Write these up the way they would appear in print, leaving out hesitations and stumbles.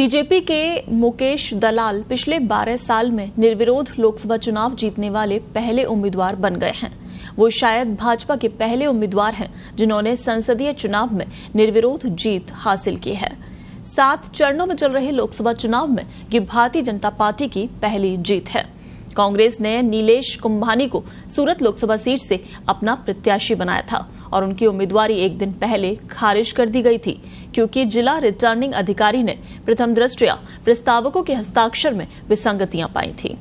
BJP के मुकेश दलाल पिछले 12 साल में निर्विरोध लोकसभा चुनाव जीतने वाले पहले उम्मीदवार बन गए हैं। वो शायद भाजपा के पहले उम्मीदवार हैं जिन्होंने संसदीय चुनाव में निर्विरोध जीत हासिल की है। 7 चरणों में चल रहे लोकसभा चुनाव में ये भारतीय जनता पार्टी की पहली जीत है। कांग्रेस ने नीलेश कुंभानी को सूरत लोकसभा सीट से अपना प्रत्याशी बनाया था और उनकी उम्मीदवारी एक दिन पहले खारिज कर दी गई थी, क्योंकि जिला रिटर्निंग अधिकारी ने प्रथम दृष्टया प्रस्तावकों के हस्ताक्षर में विसंगतियां पाई थी।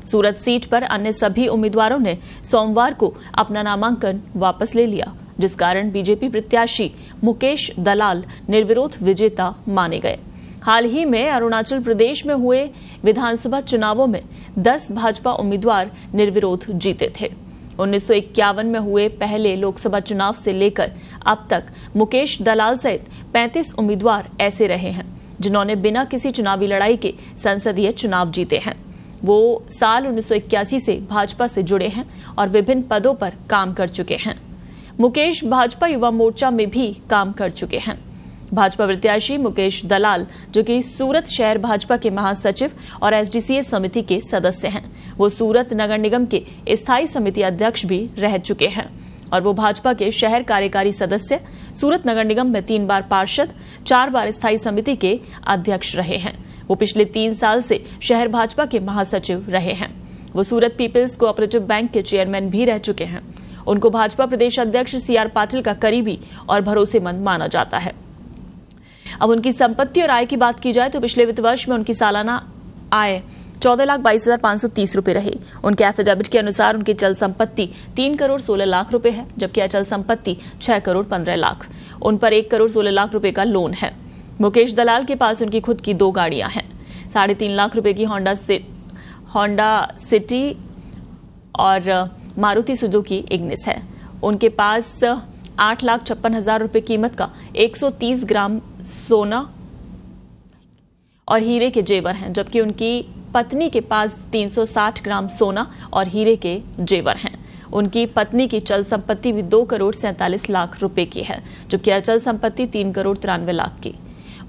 सूरत सीट पर अन्य सभी उम्मीदवारों ने सोमवार को अपना नामांकन वापस ले लिया, जिस कारण बीजेपी प्रत्याशी मुकेश दलाल निर्विरोध विजेता माने गए। हाल ही में अरुणाचल प्रदेश में हुए विधानसभा चुनावों में 10 भाजपा उम्मीदवार निर्विरोध जीते थे। 1951 में हुए पहले लोकसभा चुनाव से लेकर अब तक मुकेश दलाल सहित 35 उम्मीदवार ऐसे रहे हैं जिन्होंने बिना किसी चुनावी लड़ाई के संसदीय चुनाव जीते हैं। वो साल 1981 से भाजपा से जुड़े हैं और विभिन्न पदों पर काम कर चुके हैं। मुकेश भाजपा युवा मोर्चा में भी काम कर चुके हैं। भाजपा प्रत्याशी मुकेश दलाल, जो कि सूरत शहर भाजपा के महासचिव और एसडीसीए समिति के सदस्य हैं, वो सूरत नगर निगम के स्थायी समिति अध्यक्ष भी रह चुके हैं और वो भाजपा के शहर कार्यकारी सदस्य, सूरत नगर निगम में 3 बार पार्षद, 4 बार स्थायी समिति के अध्यक्ष रहे हैं। वो पिछले 3 साल से शहर भाजपा के महासचिव रहे हैं। वो सूरत पीपल्स कोऑपरेटिव बैंक के चेयरमैन भी रह चुके हैं। उनको भाजपा प्रदेश अध्यक्ष CR पाटिल का करीबी और भरोसेमंद माना जाता है। अब उनकी संपत्ति और आय की बात की जाए तो पिछले वित्त वर्ष में उनकी सालाना आय 14,22,530 रुपए रही। उनके एफिडेविट के अनुसार उनकी चल संपत्ति 3 करोड़ 16 लाख रुपए है, जबकि अचल संपत्ति 6 करोड़ 15 लाख। उन पर 1 करोड़ 16 लाख रुपए का लोन है। मुकेश दलाल के पास उनकी खुद की 2 गाड़ियां हैं। 3.5 लाख रुपए की होंडा सिटी और मारुति सुजुकी इग्निस है। उनके पास 8,56,000 रुपए कीमत का 130 ग्राम सोना और हीरे के जेवर हैं, जबकि उनकी पत्नी के पास 360 ग्राम सोना और हीरे के जेवर हैं। उनकी पत्नी की चल संपत्ति भी 2 करोड़ 47 लाख रुपए की है, जबकि अचल संपत्ति 3 करोड़ 93 लाख की।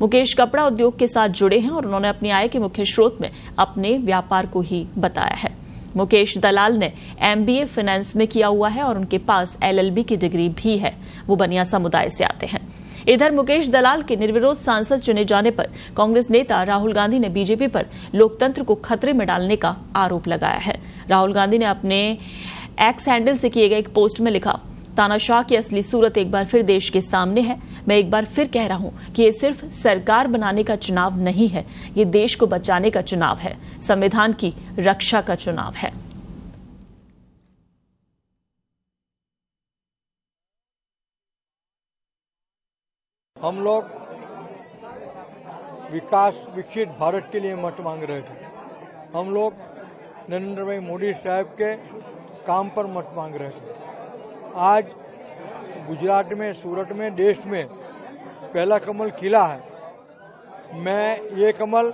मुकेश कपड़ा उद्योग के साथ जुड़े हैं और उन्होंने अपनी आय के मुख्य स्रोत में अपने व्यापार को ही बताया है। मुकेश दलाल ने MBA फाइनेंस में किया हुआ है और उनके पास LLB की डिग्री भी है। वो बनिया समुदाय से आते हैं। इधर मुकेश दलाल के निर्विरोध सांसद चुने जाने पर कांग्रेस नेता राहुल गांधी ने बीजेपी पर लोकतंत्र को खतरे में डालने का आरोप लगाया है। राहुल गांधी ने अपने एक्स हैंडल से किए गए एक पोस्ट में लिखा, तानाशाह की असली सूरत एक बार फिर देश के सामने है। मैं एक बार फिर कह रहा हूं कि ये सिर्फ सरकार बनाने का चुनाव नहीं है, ये देश को बचाने का चुनाव है, संविधान की रक्षा का चुनाव है। हम लोग विकसित भारत के लिए मत मांग रहे थे। हम लोग नरेंद्र भाई मोदी साहब के काम पर मत मांग रहे थे। आज गुजरात में, सूरत में, देश में पहला कमल खिला है। मैं ये कमल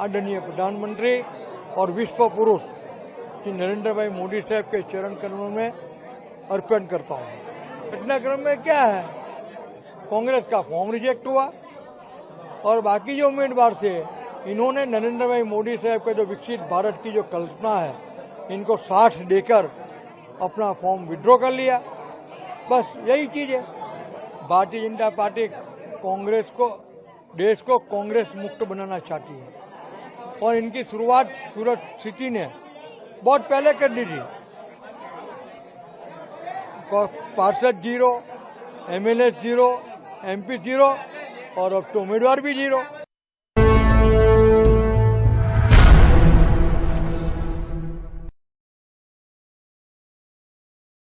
आदरणीय प्रधानमंत्री और विश्व पुरुष श्री नरेंद्र भाई मोदी साहब के चरण कमलों में अर्पण करता हूँ। घटनाक्रम में क्या है, कांग्रेस का फॉर्म रिजेक्ट हुआ और बाकी जो उम्मीदवार थे, इन्होंने नरेंद्र भाई मोदी साहब के जो विकसित भारत की जो कल्पना है, इनको साथ देकर अपना फॉर्म विड्रॉ कर लिया। बस यही चीज है। भारतीय जनता पार्टी कांग्रेस को, देश को कांग्रेस मुक्त बनाना चाहती है और इनकी शुरुआत सूरत सिटी ने बहुत पहले कर दी थी। पार्षद 0, MLA 0, MP 0 और अब तो उम्मीदवार भी 0।